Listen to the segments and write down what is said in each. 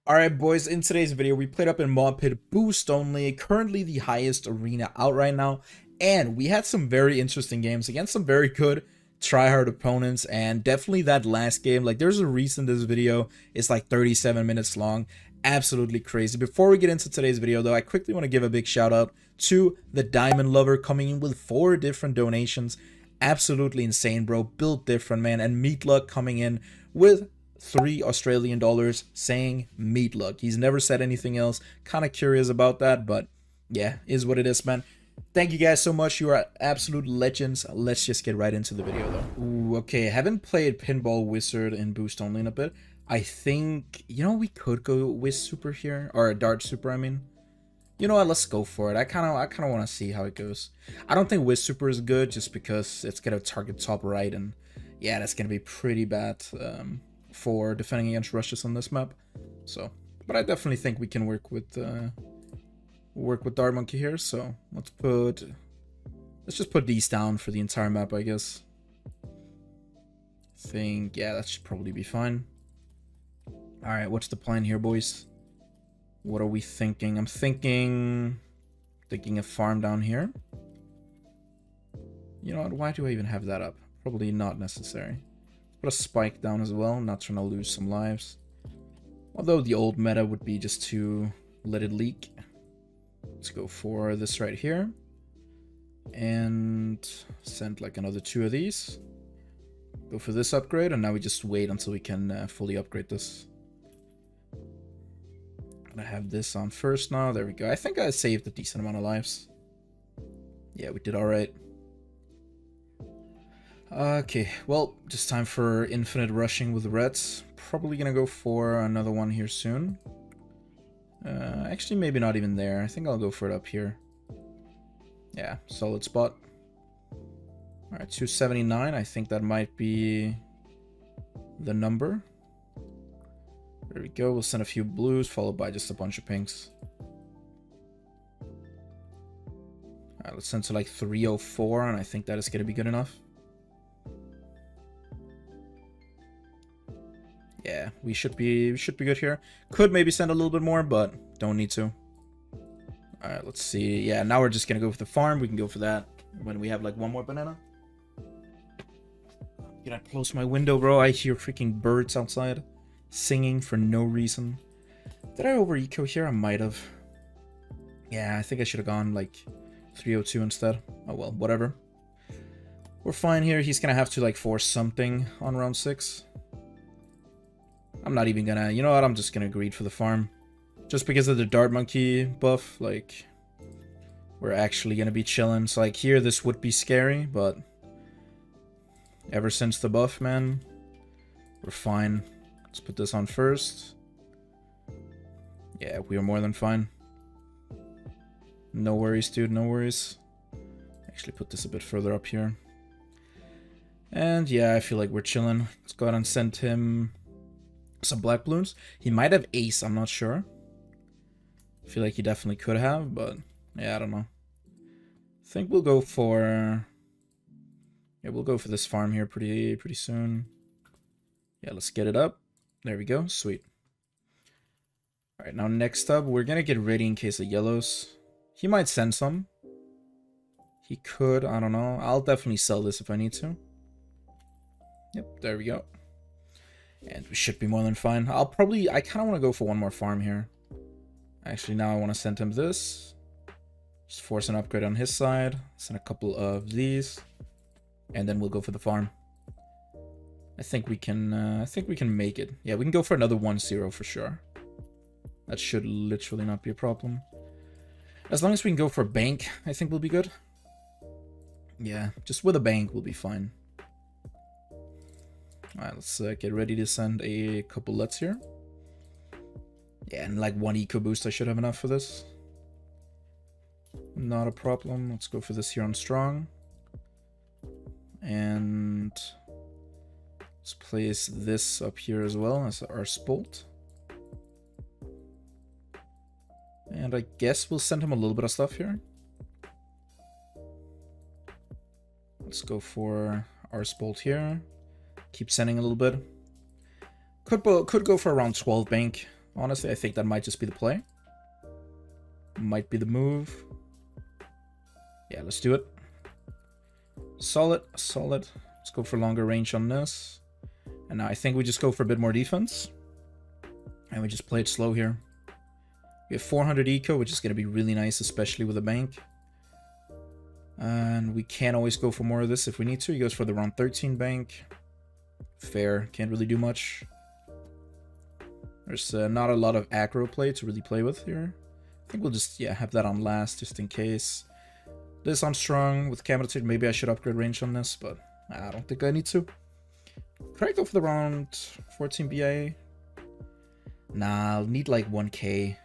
Alright boys, in today's video we played up in Mod Pit Boost only, currently the highest arena out right now, and we had some very interesting games against some very good tryhard opponents, and definitely that last game, like there's a reason this video is like 37 minutes long, absolutely crazy. Before we get into today's video though, I quickly want to give a big shout out to the Diamond Lover coming in with 4 different donations, absolutely insane bro, built different man, and Meatluck coming in with $3 Australian saying meat luck. He's never said anything else. Kind of curious about that, but yeah, is what it is, man. Thank you guys so much. You are absolute legends. Let's just get right into the video, though. Ooh, okay, haven't played Pinball Wizard in Boost Only in a bit. I think, we could go Wiz Super here, or Dart Super, I mean. You know what, let's go for it. I kind of want to see how it goes. I don't think Wiz Super is good, just because it's going to target top right, and yeah, that's going to be pretty bad. For defending against rushes on this map, so but I definitely think we can work with Dart Monkey here. So let's just put these down for the entire map, I guess. Yeah, that should probably be fine. All right, what's the plan here, boys? What are we thinking? I'm thinking a farm down here. You know what, why do I even have that up? Probably not necessary. Put a spike down as well, not trying to lose some lives. Although the old meta would be just to let it leak. Let's go for this right here. And send like another 2 of these. Go for this upgrade, and now we just wait until we can fully upgrade this. Gonna have this on first now, there we go. I think I saved a decent amount of lives. Yeah, we did alright. Okay, well, just time for infinite rushing with the reds. Probably gonna go for another one here soon. Actually, maybe not even there. I think I'll go for it up here. Yeah, solid spot. Alright, 279. I think that might be the number. There we go. We'll send a few blues, followed by just a bunch of pinks. Alright, let's send to like 304, and I think that is gonna be good enough. Yeah, we should be good here. Could maybe send a little bit more, but don't need to. All right, let's see. Yeah, now we're just gonna go for the farm. We can go for that when we have like one more banana. Can I close my window, bro? I hear freaking birds outside singing for no reason. Did I over eco here? I might have. Yeah, I think I should have gone like 302 instead. Oh well, whatever. We're fine here. He's gonna have to like force something on round 6. I'm not even gonna, you know what, I'm just gonna greed for the farm. Just because of the Dart Monkey buff, like, we're actually gonna be chilling. So like here, this would be scary, but ever since the buff, man, we're fine. Let's put this on first. Yeah, we are more than fine. No worries, dude, no worries. Actually put this a bit further up here. And yeah, I feel like we're chilling. Let's go ahead and send him some black balloons. He might have ace, I'm not sure. I feel like he definitely could have, but yeah, I don't know. I think we'll go for this farm here pretty soon. Yeah, let's get it up. There we go, sweet. All right, now next up, we're gonna get ready in case of yellows. He might send some. He could, I don't know. I'll definitely sell this if I need to. Yep, there we go. And we should be more than fine. I kind of want to go for one more farm here. Actually, now I want to send him this. Just force an upgrade on his side. Send a couple of these. And then we'll go for the farm. I think we can make it. Yeah, we can go for another 1-0 for sure. That should literally not be a problem. As long as we can go for a bank, I think we'll be good. Yeah, just with a bank, we'll be fine. Alright, let's get ready to send a couple LUTs here. Yeah, and like 1 eco boost, I should have enough for this. Not a problem. Let's go for this here on strong. And let's place this up here as well as our spolt. And I guess we'll send him a little bit of stuff here. Let's go for our spolt here. Keep sending a little bit. Could go for around 12 bank. Honestly, I think that might just be the play. Might be the move. Yeah, let's do it. Solid, solid. Let's go for longer range on this. And now I think we just go for a bit more defense. And we just play it slow here. We have 400 eco, which is going to be really nice, especially with a bank. And we can always go for more of this if we need to. He goes for the round 13 bank. Fair. Can't really do much. There's not a lot of aggro play to really play with here. I think we'll just, yeah, have that on last, just in case. This on strong with Commentaries. Maybe I should upgrade range on this, but I don't think I need to. Could I go for the round 14 BIA? Nah, I'll need like 1k.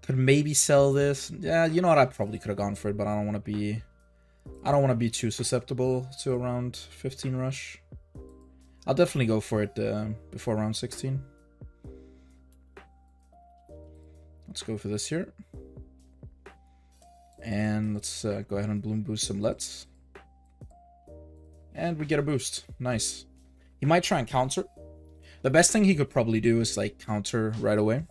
Could maybe sell this. Yeah, you know what? I probably could have gone for it, but I don't want to be too susceptible to a round 15 rush. I'll definitely go for it before round 16. Let's go for this here. And let's go ahead and Bloon boost some lets. And we get a boost. Nice. He might try and counter. The best thing he could probably do is like counter right away.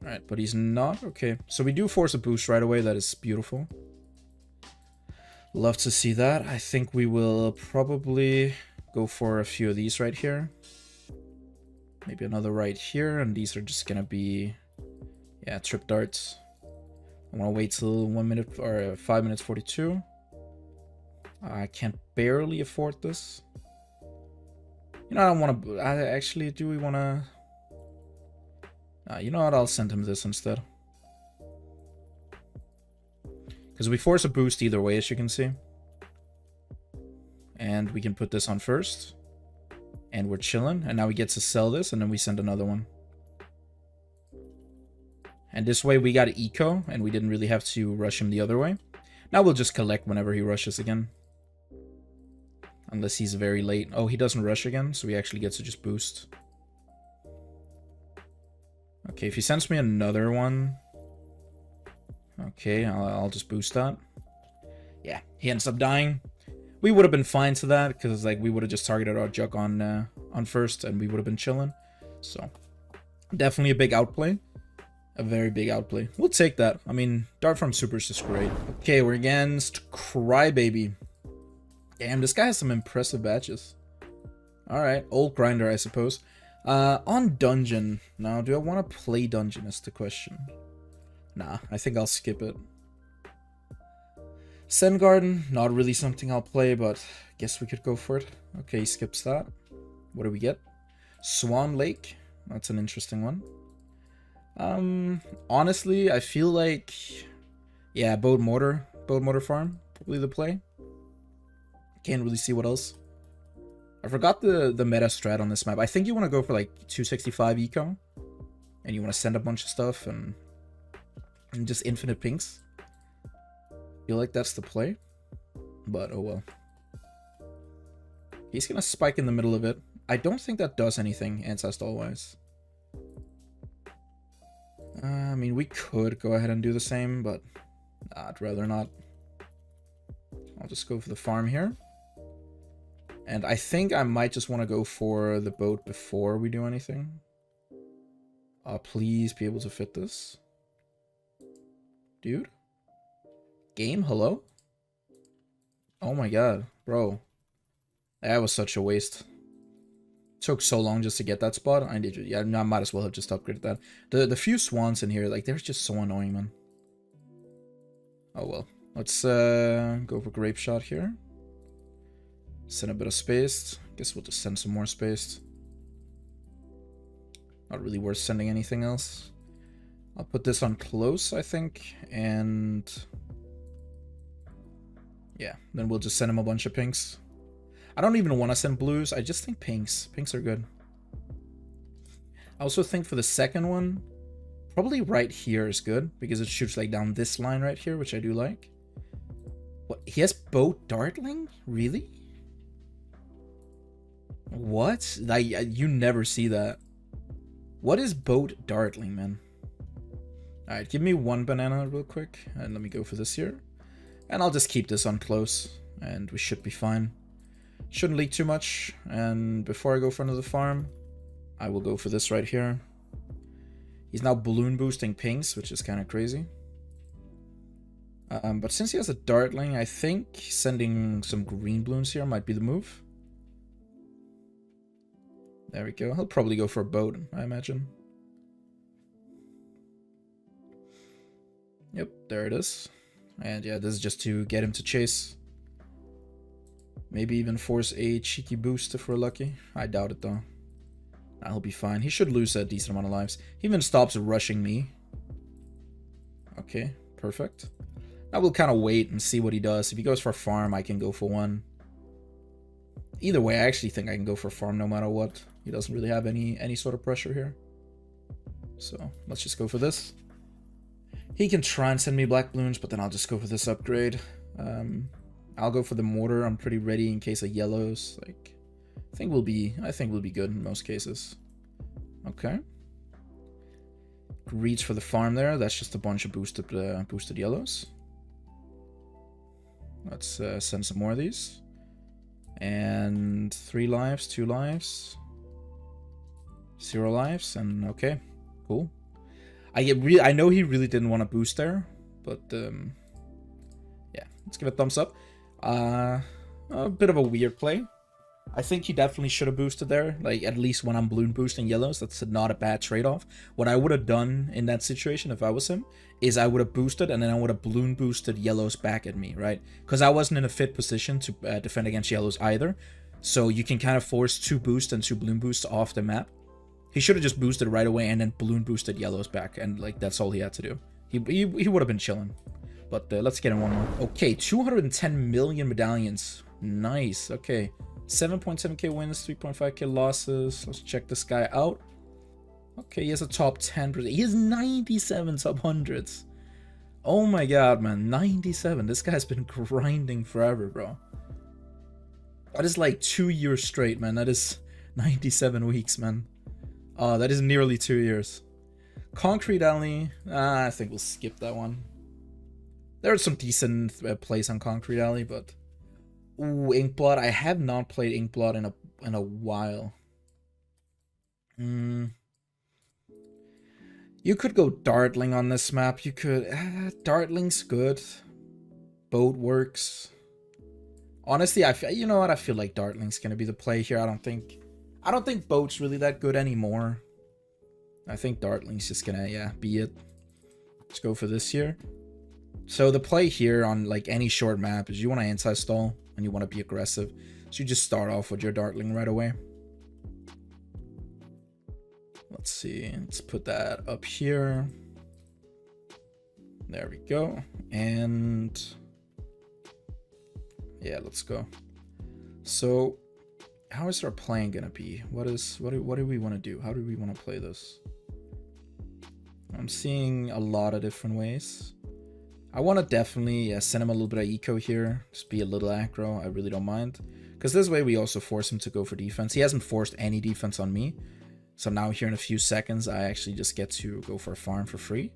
Alright, but he's not. Okay, so we do force a boost right away. That is beautiful. Love to see that. I think we will probably go for a few of these right here. Maybe another right here. And these are just going to be, yeah, trip darts. I want to wait till 1 minute or 5 minutes 42. I can barely afford this. You know, I don't want to. Actually, do we want to? You know what? I'll send him this instead. Because we force a boost either way, as you can see. And we can put this on first. And we're chilling. And now we get to sell this, and then we send another one. And this way we got eco, and we didn't really have to rush him the other way. Now we'll just collect whenever he rushes again. Unless he's very late. Oh, he doesn't rush again, so he actually gets to just boost. Okay, if he sends me another one... Okay, I'll just boost that. Yeah, he ends up dying. We would have been fine to that, because like we would have just targeted our Juck on first, and we would have been chilling. So, definitely a big outplay. A very big outplay. We'll take that. I mean, Dart Farm Super is just great. Okay, we're against Crybaby. Damn, this guy has some impressive badges. Alright, old grinder, I suppose. On Dungeon. Now, do I want to play Dungeon is the question. Nah, I think I'll skip it. Sen Garden, not really something I'll play, but guess we could go for it. Okay, he skips that. What do we get? Swan Lake. That's an interesting one. Honestly, I feel like, yeah, Boat Motor Farm, probably the play. Can't really see what else. I forgot the meta strat on this map. I think you want to go for like 265 eco, and you want to send a bunch of stuff and just infinite pinks. Feel like that's the play, but oh well. He's gonna spike in the middle of it. I don't think that does anything ancestral-wise. I mean, we could go ahead and do the same, but I'd rather not. I'll just go for the farm here. And I think I might just want to go for the boat before we do anything. Please be able to fit this. Dude? Game? Hello? Oh my god, bro. That was such a waste. Took so long just to get that spot. I might as well have just upgraded that. The few swans in here, like, they're just so annoying, man. Oh well. Let's go for grape shot here. Send a bit of spaced. Guess we'll just send some more spaced. Not really worth sending anything else. I'll put this on close, I think, and yeah, then we'll just send him a bunch of pinks. I don't even want to send blues. I just think pinks. Pinks are good. I also think for the second one, probably right here is good because it shoots like down this line right here, which I do like. What? He has boat dartling? Really? What? Like, you never see that. What is boat dartling, man? Alright, give me one banana real quick, and let me go for this here. And I'll just keep this on close, and we should be fine. Shouldn't leak too much, and before I go for another farm, I will go for this right here. He's now balloon boosting pinks, which is kind of crazy. But since he has a Dartling, I think sending some green balloons here might be the move. There we go. He'll probably go for a boat, I imagine. Yep, there it is. And yeah, this is just to get him to chase. Maybe even force a cheeky boost if we're lucky. I doubt it though. He'll be fine. He should lose a decent amount of lives. He even stops rushing me. Okay, perfect. Now we'll kind of wait and see what he does. If he goes for a farm, I can go for one. Either way, I actually think I can go for a farm no matter what. He doesn't really have any sort of pressure here. So let's just go for this. He can try and send me black balloons, but then I'll just go for this upgrade. I'll go for the mortar. I'm pretty ready in case of yellows. Like, I think we'll be good in most cases. Okay. Reach for the farm there. That's just a bunch of boosted yellows. Let's send some more of these. And 3 lives, 2 lives, 0 lives, and okay, cool. I know he really didn't want to boost there, but yeah, let's give it a thumbs up. A bit of a weird play. I think he definitely should have boosted there, like at least when I'm balloon boosting yellows. That's not a bad trade-off. What I would have done in that situation if I was him is I would have boosted and then I would have balloon boosted yellows back at me, right? Because I wasn't in a fit position to defend against yellows either. So you can kind of force 2 boosts and 2 balloon boosts off the map. He should have just boosted right away and then balloon boosted yellows back, and like that's all he had to do. He would have been chilling. But let's get in one more. Okay, 210 million medallions. Nice. Okay. 7.7k wins, 3.5k losses. Let's check this guy out. Okay, he has a top 10%. He has 97 sub hundreds. Oh my god, man. 97. This guy's been grinding forever, bro. That is like 2 years straight, man. That is 97 weeks, man. That is nearly 2 years. Concrete Alley. I think we'll skip that one. There are some decent plays on Concrete Alley, but... Ooh, Inkblot. I have not played Inkblot in a while. You could go Dartling on this map. You could... Dartling's good. Boat works. Honestly, you know what? I feel like Dartling's gonna be the play here. I don't think Boat's really that good anymore. I think Dartling's just gonna, yeah, be it. Let's go for this here. So the play here on like any short map is you want to anti-stall and you want to be aggressive. So you just start off with your Dartling right away. Let's see. Let's put that up here. There we go. And yeah, let's go. So how is our plan gonna be? What do we want to do? How do we want to play this? I'm seeing a lot of different ways. I want to definitely send him a little bit of eco here. Just be a little aggro. I really don't mind. Because this way we also force him to go for defense. He hasn't forced any defense on me. So now here in a few seconds, I actually just get to go for a farm for free.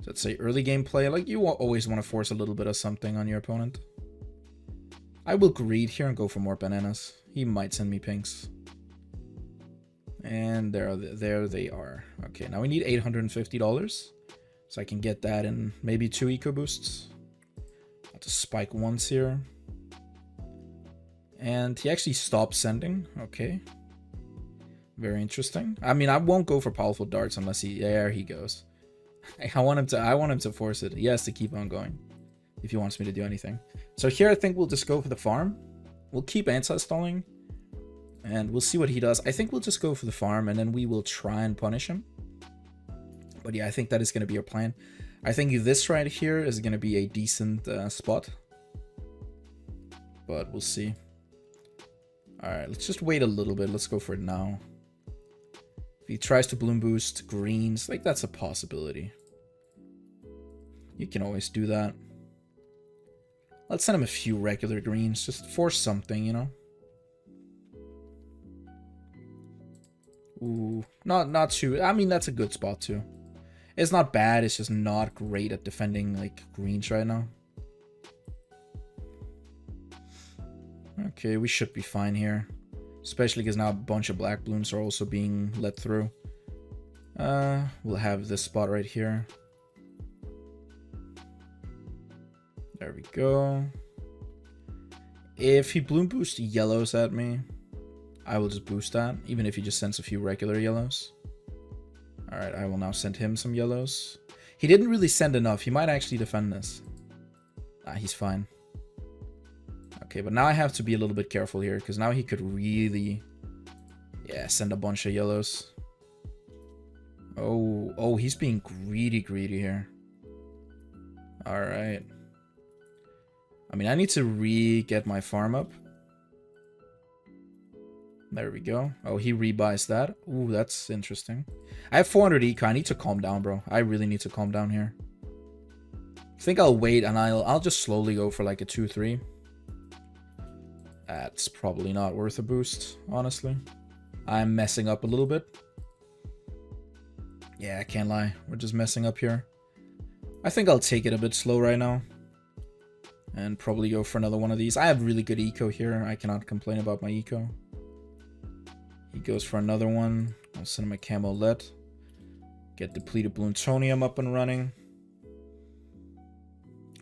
So let's say early game play. Like, you always want to force a little bit of something on your opponent. I will greed here and go for more bananas. He might send me pinks. And there they are. Okay, now we need $850. So I can get that in maybe 2 eco boosts. I'll have to spike once here. And he actually stopped sending. Okay. Very interesting. I mean, I won't go for powerful darts unless there he goes. I want him to force it. He has to keep on going if he wants me to do anything. So here I think we'll just go for the farm. We'll keep anti-stalling. And we'll see what he does. I think we'll just go for the farm and then we will try and punish him. But yeah, I think that is going to be our plan. I think this right here is going to be a decent spot. But we'll see. Alright, let's just wait a little bit. Let's go for it now. If he tries to balloon boost greens, like that's a possibility. You can always do that. Let's send him a few regular greens. Just force something, you know? Ooh, not too... I mean, that's a good spot too. It's not bad, it's just not great at defending, like, greens right now. Okay, we should be fine here. Especially because now a bunch of black Bloons are also being let through. We'll have this spot right here. There we go. If he Bloon boosts yellows at me, I will just boost that, even if he just sends a few regular yellows. Alright, I will now send him some yellows. He didn't really send enough. He might actually defend this. He's fine. Okay, but now I have to be a little bit careful here, because now he could really, yeah, send a bunch of yellows. Oh, he's being greedy here. Alright. I mean, I need to re-get my farm up. There we go. Oh, he rebuys that. Ooh, that's interesting. I have 400 eco. I need to calm down, bro. I really need to calm down here. I think I'll wait and I'll just slowly go for like a 2-3. That's probably not worth a boost, honestly. I'm messing up a little bit. Yeah, I can't lie. We're just messing up here. I think I'll take it a bit slow right now. And probably go for another one of these. I have really good eco here. I cannot complain about my eco. He goes for another one. I'll send him a camo let. Get depleted Bloontonium up and running.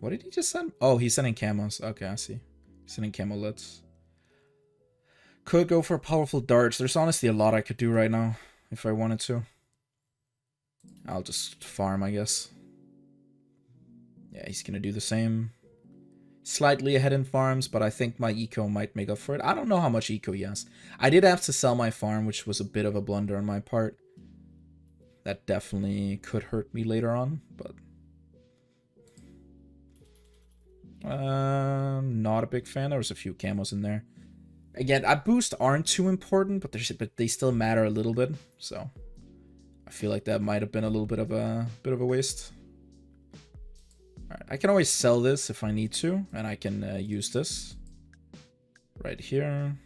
What did he just send? Oh, he's sending camos. Okay, I see. He's sending camo lets. Could go for powerful darts. There's honestly a lot I could do right now if I wanted to. I'll just farm, I guess. Yeah, he's gonna do the same. Slightly ahead in farms, but I think my eco might make up for it. I don't know how much eco he has. I did have to sell my farm, which was a bit of a blunder on my part. That definitely could hurt me later on, but... not a big fan. There was a few camos in there. Again, boosts aren't too important, but they still matter a little bit, so... I feel like that might have been a little bit of a waste. Alright, I can always sell this if I need to, and I can use this right here.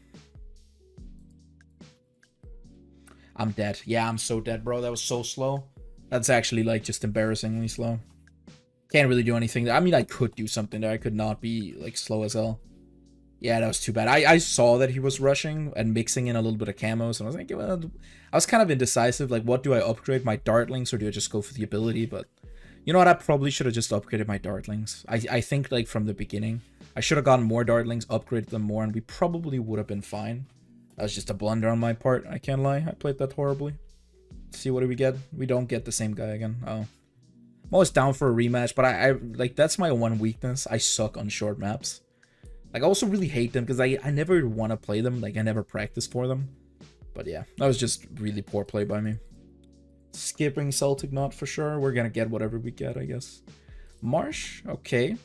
I'm dead. Yeah, I'm so dead, bro. That was so slow. That's actually like just embarrassingly slow. Can't really do anything there. I mean, I could do something there. I could not be like slow as hell. Yeah, that was too bad. I saw that he was rushing and mixing in a little bit of camos, and I was like, well, I was kind of indecisive. Like, what do I upgrade? My dartlings, or do I just go for the ability? But you know what? I probably should have just upgraded my dartlings. I think like from the beginning, I should have gotten more dartlings, upgraded them more, and we probably would have been fine. That was just a blunder on my part. I can't lie. I played that horribly. Let's see, what do we get? We don't get the same guy again. Oh. I'm always down for a rematch, but I like, that's my one weakness. I suck on short maps. Like, I also really hate them because I never want to play them. Like, I never practice for them. But yeah, that was just really poor play by me. Skipping Celtic Knot for sure. We're gonna get whatever we get, I guess. Marsh? Okay.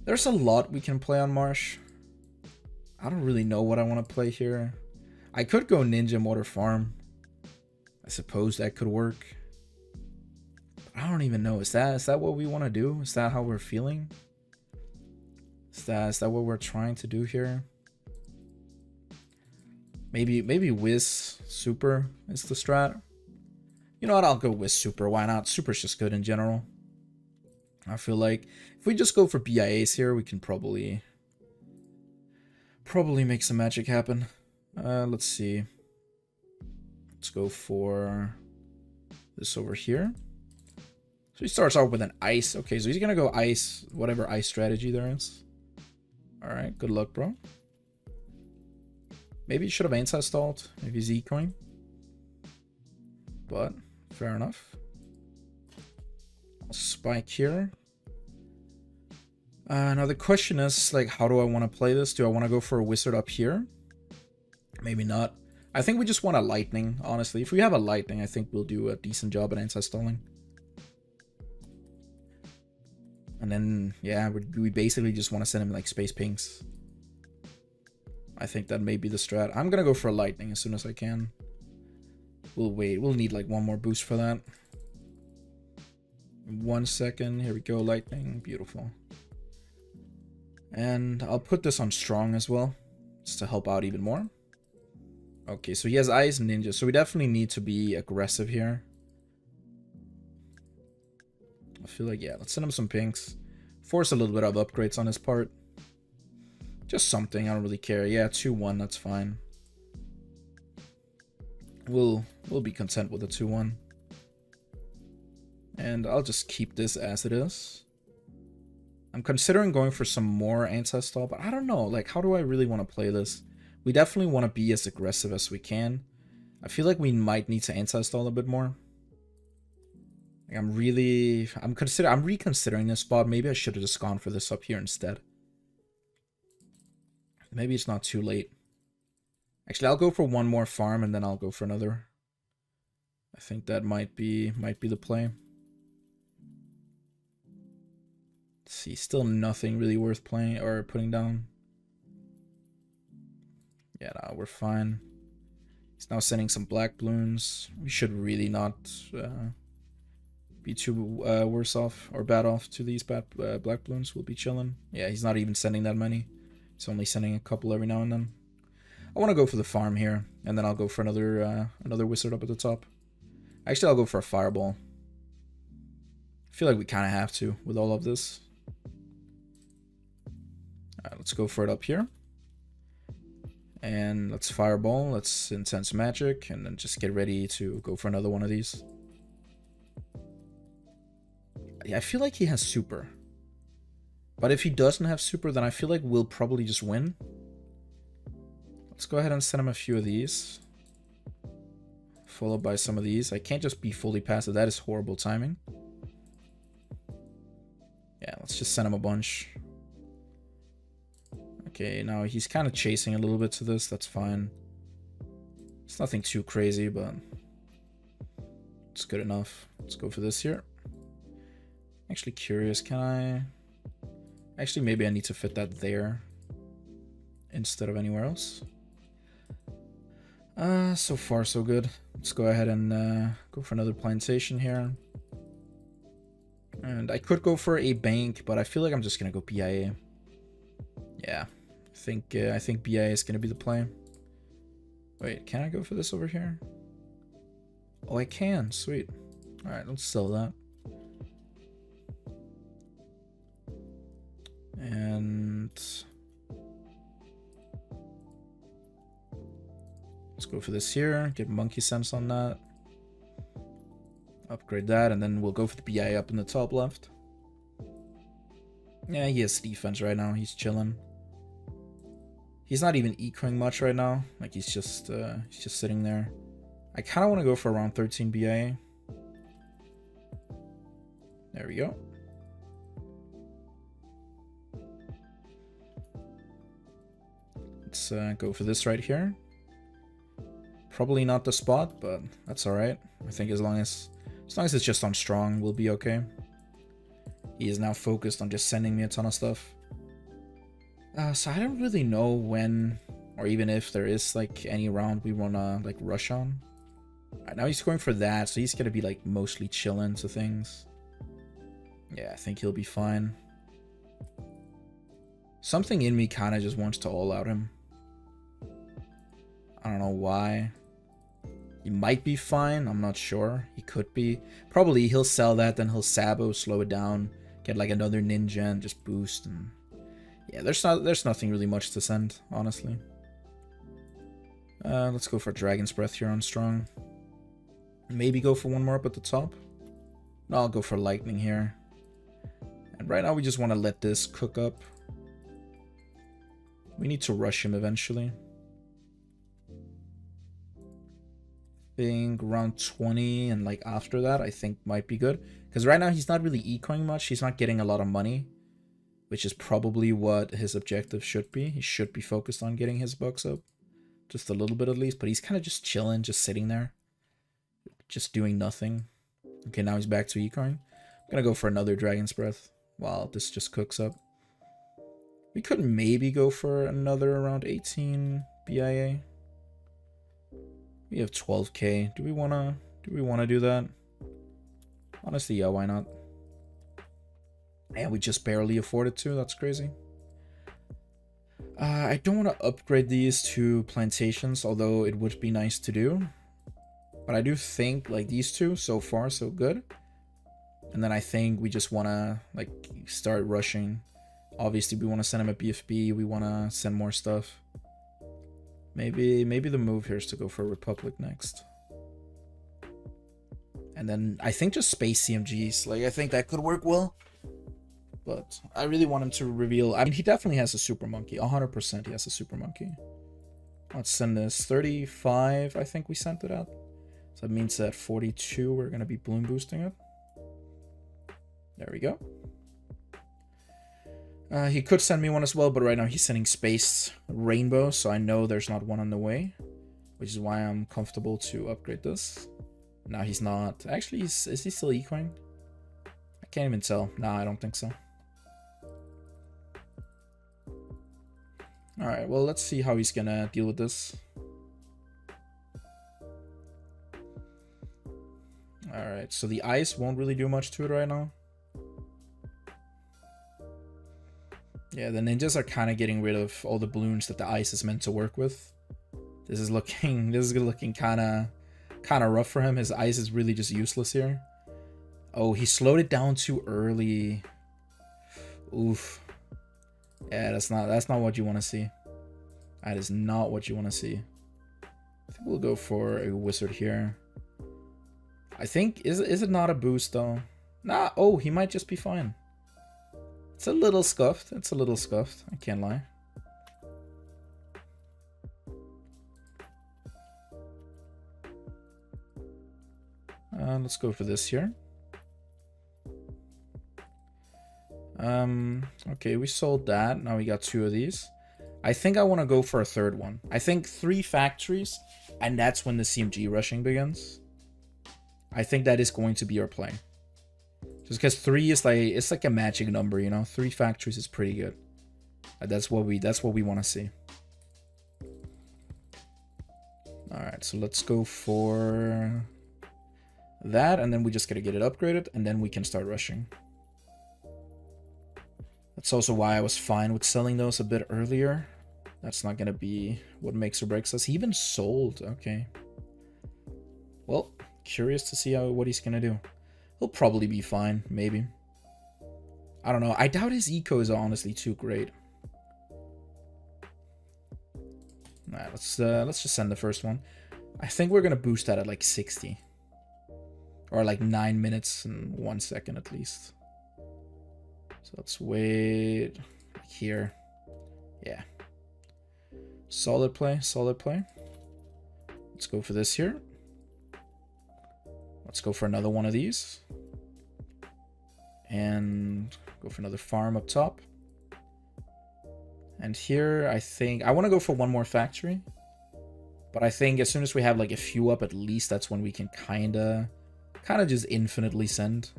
There's a lot we can play on Marsh. I don't really know what I want to play here. I could go Ninja Motor Farm. I suppose that could work. But I don't even know. Is that what we want to do? Is that how we're feeling? Is that what we're trying to do here? Maybe Wiz Super is the strat. You know what? I'll go Wiz Super. Why not? Super's just good in general. I feel like if we just go for BIAs here, we can probably make some magic happen. Let's see. Let's go for this over here. So he starts out with an ice. Okay, so he's gonna go ice, whatever ice strategy there is. Alright, good luck, bro. Maybe he should have Ainside stalled if he's ecoing. But, fair enough. I'll spike here. Now the question is, like, how do I want to play this? Do I want to go for a wizard up here? Maybe not. I think we just want a lightning, honestly. If we have a lightning, I think we'll do a decent job at Ainside stalling. And then, yeah, we basically just want to send him like space pinks. I think that may be the strat. I'm gonna go for a lightning as soon as I can. We'll wait. We'll need like one more boost for that. 1 second. Here we go, lightning. Beautiful. And I'll put this on strong as well, just to help out even more. Okay, so he has ice and ninja, so we definitely need to be aggressive here. I feel like, yeah, let's send him some pinks. Force a little bit of upgrades on his part. Just something, I don't really care. Yeah, 2-1, that's fine. We'll be content with a 2-1. And I'll just keep this as it is. I'm considering going for some more anti-stall, but I don't know, like, how do I really want to play this? We definitely want to be as aggressive as we can. I feel like we might need to anti-stall a bit more. Like, I'm reconsidering this spot. Maybe I should have just gone for this up here instead. Maybe it's not too late. Actually, I'll go for one more farm and then I'll go for another. I think that might be the play. Let's see, still nothing really worth playing or putting down. Yeah, no, we're fine. He's now sending some black Bloons. We should really not be too worse off or bad off to these black Bloons. We'll be chilling. Yeah, he's not even sending that many. He's only sending a couple every now and then. I want to go for the farm here, and then I'll go for another wizard up at the top. Actually, I'll go for a fireball. I feel like we kind of have to with all of this. Alright, let's go for it up here. And let's fireball, let's intense magic, and then just get ready to go for another one of these. Yeah, I feel like he has super. But if he doesn't have super, then I feel like we'll probably just win. Let's go ahead and send him a few of these. Followed by some of these. I can't just be fully passive, that is horrible timing. Yeah, let's just send him a bunch. Okay, now he's kind of chasing a little bit to this, that's fine. It's nothing too crazy, but it's good enough. Let's go for this here. Actually curious, can I... Actually, maybe I need to fit that there instead of anywhere else. So far so good. Let's go ahead and go for another plantation here. And I could go for a bank, but I feel like I'm just gonna go BIA. Yeah, I think BIA is gonna be the play. Wait, can I go for this over here? Oh, I can. Sweet. All right, let's sell that. And let's go for this here. Get monkey sense on that. Upgrade that, and then we'll go for the BI up in the top left. Yeah, he has defense right now. He's chilling. He's not even ecoing much right now. Like he's just sitting there. I kind of want to go for around 13 BIA. There we go. Let's go for this right here. Probably not the spot, but that's all right. I think as long as it's just on strong, we'll be okay. He is now focused on just sending me a ton of stuff. So I don't really know when or even if there is like any round we wanna like rush on. Right, now he's going for that, so he's gonna be like mostly chilling to things. Yeah, I think he'll be fine. Something in me kind of just wants to all out him. I don't know why. He might be fine, I'm not sure. He could be. Probably he'll sell that, then he'll Sabo, slow it down, get like another ninja and just boost. And yeah, there's nothing really much to send, honestly. Let's go for Dragon's Breath here on strong. Maybe go for one more up at the top. No, I'll go for Lightning here. And right now we just want to let this cook up. We need to rush him eventually. I think around 20 and like after that I think might be good. Because right now he's not really ecoing much. He's not getting a lot of money. Which is probably what his objective should be. He should be focused on getting his bucks up. Just a little bit at least. But he's kind of just chilling, just sitting there. Just doing nothing. Okay, now he's back to ecoing. I'm going to go for another Dragon's Breath while this just cooks up. We could maybe go for another around 18 BIA. We have 12k. Do we wanna do that? Honestly, yeah, why not? And we just barely afforded to. That's crazy. I don't want to upgrade these to plantations, although it would be nice to do. But I do think like these two so far so good. And then I think we just want to like start rushing Obviously, we want to send him a BFB. We want to send more stuff. Maybe the move here is to go for Republic next. And then I think just space CMGs. Like, I think that could work well. But I really want him to reveal. I mean, he definitely has a Super Monkey. 100% he has a Super Monkey. Let's send this 35. I think we sent it out. So that means that 42, we're going to be balloon boosting it. There we go. He could send me one as well, but right now he's sending Space Rainbow, so I know there's not one on the way, which is why I'm comfortable to upgrade this. No, he's not. Actually, is he still ecoing? I can't even tell. No, I don't think so. Alright, well, let's see how he's gonna deal with this. Alright, so the ice won't really do much to it right now. Yeah, the ninjas are kind of getting rid of all the balloons that the ice is meant to work with. This is looking kind of rough for him. His ice is really just useless here. Oh, he slowed it down too early. Oof. Yeah, that's not what you want to see. That is not what you want to see. I think we'll go for a wizard here. I think is it not a boost though? Nah. Oh, he might just be fine. It's a little scuffed. It's a little scuffed. I can't lie. Let's go for this here. Okay, we sold that. Now we got 2 of these. I think I want to go for a third one. I think 3 factories, and that's when the CMG rushing begins. I think that is going to be our play. Just because 3 is like, it's like a magic number, you know. 3 factories is pretty good. That's what we want to see. All right, so let's go for that, and then we just gotta get it upgraded, and then we can start rushing. That's also why I was fine with selling those a bit earlier. That's not gonna be what makes or breaks us. He even sold. Okay. Well, curious to see what he's gonna do. He'll probably be fine, maybe. I don't know. I doubt his eco is honestly too great. Alright, let's just send the first one. I think we're gonna boost that at like 60. Or like 9 minutes and 1 second at least. So let's wait here. Yeah. Solid play, solid play. Let's go for this here. Let's go for another one of these. And go for another farm up top. And here, I think... I want to go for one more factory. But I think as soon as we have like a few up, at least that's when we can kind of just infinitely send.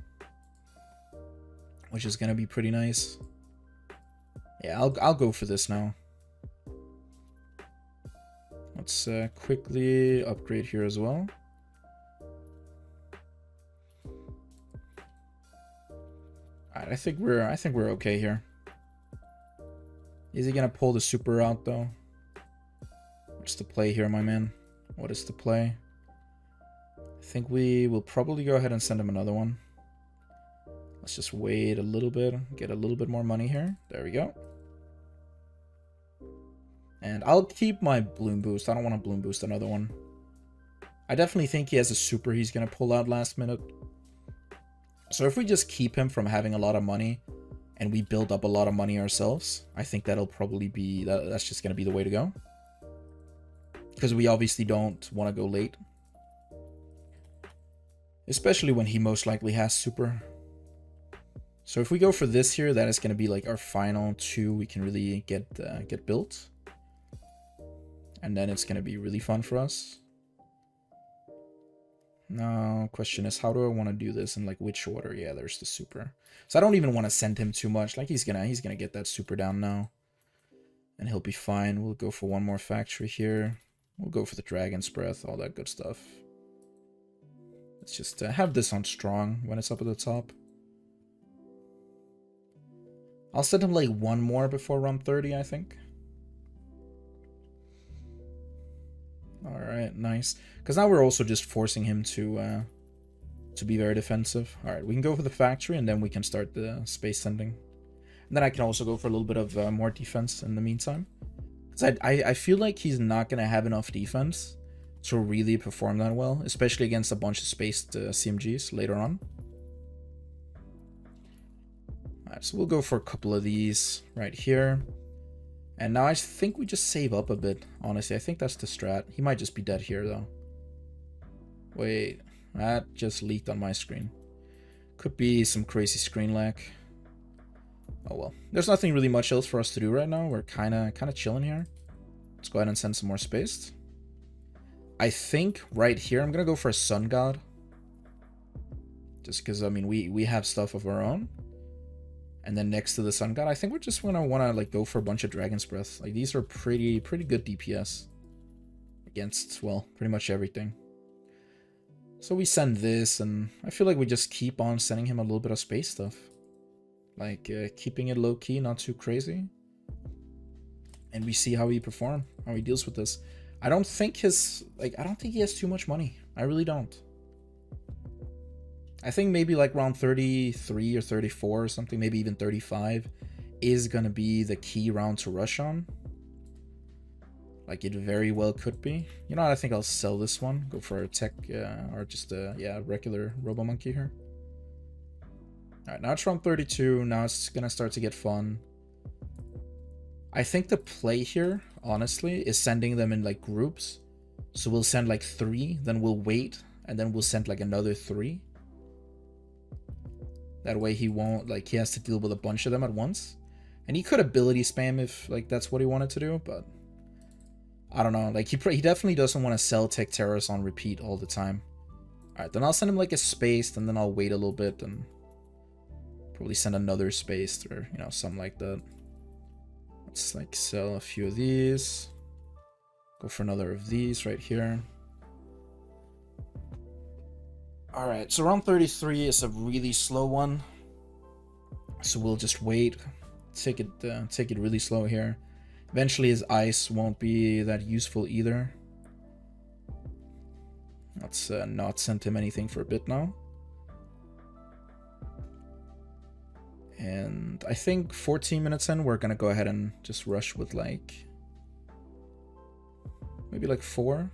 Which is going to be pretty nice. Yeah, I'll go for this now. Let's quickly upgrade here as well. Alright, I think we're okay here. Is he gonna pull the super out though? What's the play here, my man? What is the play? I think we will probably go ahead and send him another one. Let's just wait a little bit, get a little bit more money here. There we go. And I'll keep my balloon boost. I don't want to balloon boost another one. I definitely think he has a super he's going to pull out last minute. So if we just keep him from having a lot of money and we build up a lot of money ourselves, I think that'll probably be, that's just going to be the way to go. Because we obviously don't want to go late. Especially when he most likely has super. So if we go for this here, that is going to be like our final 2 we can really get built. And then it's going to be really fun for us. Now, question is, how do I want to do this in like which order? Yeah, there's the super. So I don't even want to send him too much. Like he's gonna get that super down now. And he'll be fine. We'll go for one more factory here. We'll go for the Dragon's Breath, all that good stuff. Let's just have this on strong when it's up at the top. I'll send him like one more before round 30, I think. Alright, nice. Because now we're also just forcing him to be very defensive. Alright, we can go for the factory and then we can start the space sending. And then I can also go for a little bit of more defense in the meantime. Because I feel like he's not going to have enough defense to really perform that well, especially against a bunch of spaced CMGs later on. Alright, so we'll go for a couple of these right here. And now I think we just save up a bit, honestly. I think that's the strat. He might just be dead here, though. Wait, that just leaked on my screen. Could be some crazy screen lag. Oh well. There's nothing really much else for us to do right now. We're kind of chilling here. Let's go ahead and send some more spaced. I think right here I'm going to go for a Sun God. Just because, I mean, we have stuff of our own. And then next to the Sun God, I think we're just gonna wanna like go for a bunch of Dragon's Breath. Like these are pretty good DPS against, well, pretty much everything. So we send this, and I feel like we just keep on sending him a little bit of space stuff. Like keeping it low key, not too crazy. And we see how he how he deals with this. I don't think he has too much money. I really don't. I think maybe like around 33 or 34 or something, maybe even 35 is going to be the key round to rush on. Like it very well could be. You know what, I think I'll sell this one. Go for a tech or just a regular Robo Monkey here. Alright, now it's round 32. Now it's going to start to get fun. I think the play here, honestly, is sending them in like groups. So we'll send like 3, then we'll wait, and then we'll send like another 3. That way he won't, like, he has to deal with a bunch of them at once. And he could ability spam if, like, that's what he wanted to do, but I don't know. Like, he definitely doesn't want to sell Tech Terrors on repeat all the time. Alright, then I'll send him, like, a spaced, and then I'll wait a little bit and probably send another spaced or, you know, something like that. Let's, like, sell a few of these. Go for another of these right here. Alright, so round 33 is a really slow one. So we'll just wait. Take it really slow here. Eventually his ice won't be that useful either. Let's not send him anything for a bit now. And I think 14 minutes in, we're gonna go ahead and just rush with like maybe like 4.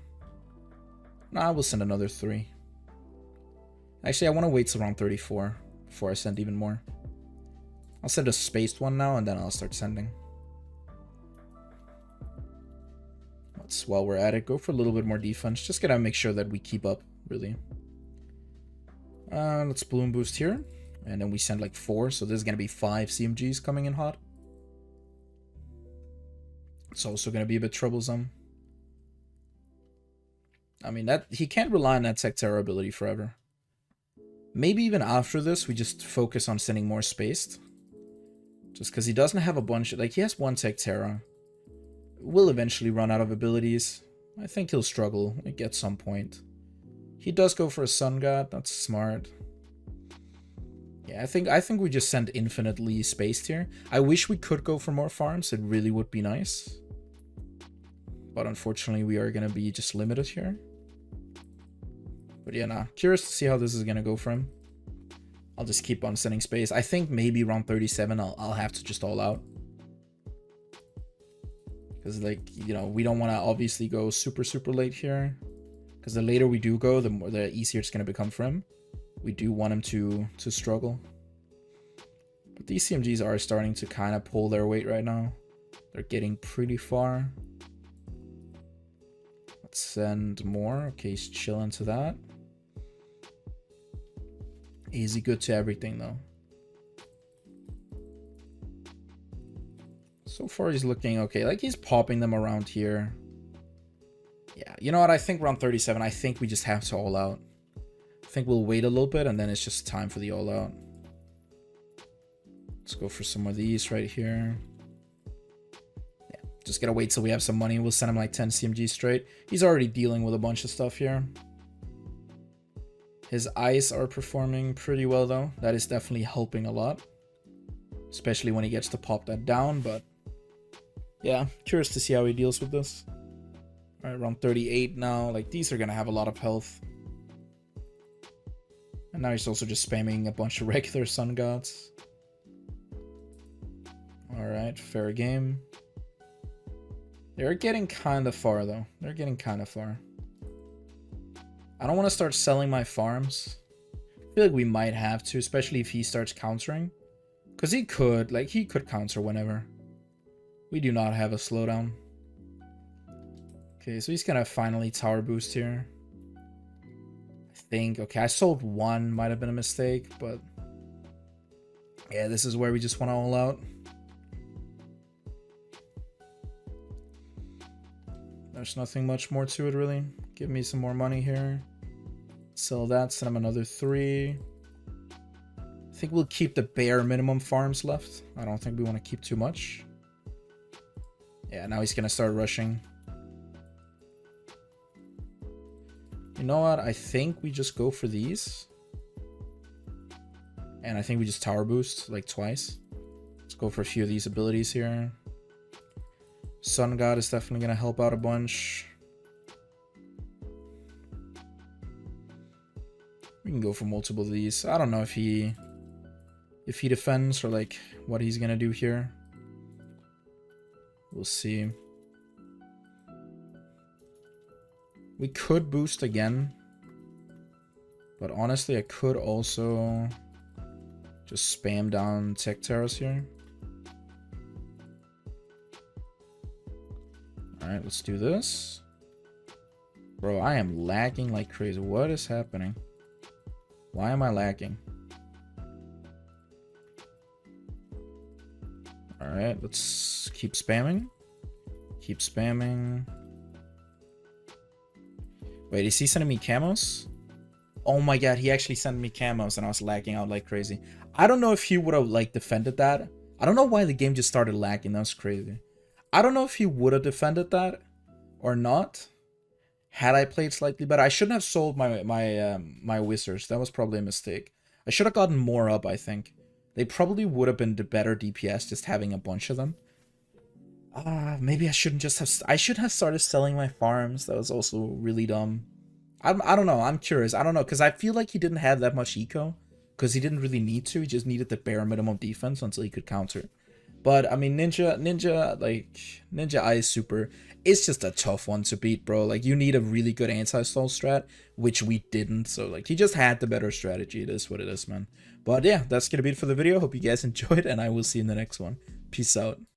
Nah, we'll send another 3. Actually, I want to wait till around 34 before I send even more. I'll send a spaced one now, and then I'll start sending. Let's, while we're at it, go for a little bit more defense. Just gotta make sure that we keep up, really. Let's Bloon boost here. And then we send like 4, so there's gonna be 5 CMGs coming in hot. It's also gonna be a bit troublesome. I mean, that he can't rely on that Tech Terror ability forever. Maybe even after this, we just focus on sending more spaced. Just because he doesn't have a bunch, like he has 1 Tech Terra. Will eventually run out of abilities. I think he'll struggle like, at some point. He does go for a Sun God, that's smart. Yeah, I think we just send infinitely spaced here. I wish we could go for more farms, it really would be nice. But unfortunately we are gonna be just limited here. But yeah, nah. Curious to see how this is gonna go for him. I'll just keep on sending space. I think maybe round 37 I'll have to just all out. Because like, you know, we don't want to obviously go super late here. Because the later we do go, the easier it's gonna become for him. We do want him to struggle. But these CMGs are starting to kind of pull their weight right now. They're getting pretty far. Let's send more. Okay, he's chilling to that. Easy good to everything though. So far he's looking okay. Like he's popping them around here. Yeah, you know what? I think round 37, I think we just have to all out. I think we'll wait a little bit and then it's just time for the all out. Let's go for some of these right here. Yeah, just gotta wait till we have some money. We'll send him like 10 CMG straight. He's already dealing with a bunch of stuff here. His eyes are performing pretty well though. That is definitely helping a lot. Especially when he gets to pop that down, but yeah, curious to see how he deals with this. Alright, around 38 now. Like these are gonna have a lot of health. And now he's also just spamming a bunch of regular Sun Gods. Alright, fair game. They're getting kind of far, though. They're getting kind of far. I don't want to start selling my farms. I feel like we might have to, especially if he starts countering. Because he could counter whenever. We do not have a slowdown. Okay, so he's gonna finally tower boost here. I think. Okay, I sold one. Might have been a mistake, but... yeah, this is where we just want to all out. There's nothing much more to it, really. Give me some more money here. Sell that, send him another 3. I think we'll keep the bare minimum farms left. I don't think we want to keep too much. Yeah, now he's going to start rushing. You know what? I think we just go for these. And I think we just tower boost like twice. Let's go for a few of these abilities here. Sun God is definitely going to help out a bunch. We can go for multiple of these. I don't know if he defends or like what he's going to do here. We'll see. We could boost again. But honestly, I could also just spam down Tech Terrace here. Alright, let's do this. Bro, I am lagging like crazy. What is happening? Why am I lagging? Alright, let's keep spamming. Keep spamming. Wait, is he sending me camos? Oh my god, he actually sent me camos and I was lagging out like crazy. I don't know if he would have like defended that. I don't know why the game just started lagging. That was crazy. I don't know if he would have defended that or not. Had I played slightly better, I shouldn't have sold my wizards. That was probably a mistake. I should have gotten more up, I think. They probably would have been the better DPS just having a bunch of them. Maybe I shouldn't just have... I should have started selling my farms. That was also really dumb. I don't know. I'm curious. I don't know. Because I feel like he didn't have that much eco. Because he didn't really need to. He just needed the bare minimum defense until he could counter. But, I mean, Ninja Ice Super, it's just a tough one to beat, bro. Like, you need a really good anti-stall strat, which we didn't. So, like, he just had the better strategy. It is what it is, man. But, yeah, that's going to be it for the video. Hope you guys enjoyed, and I will see you in the next one. Peace out.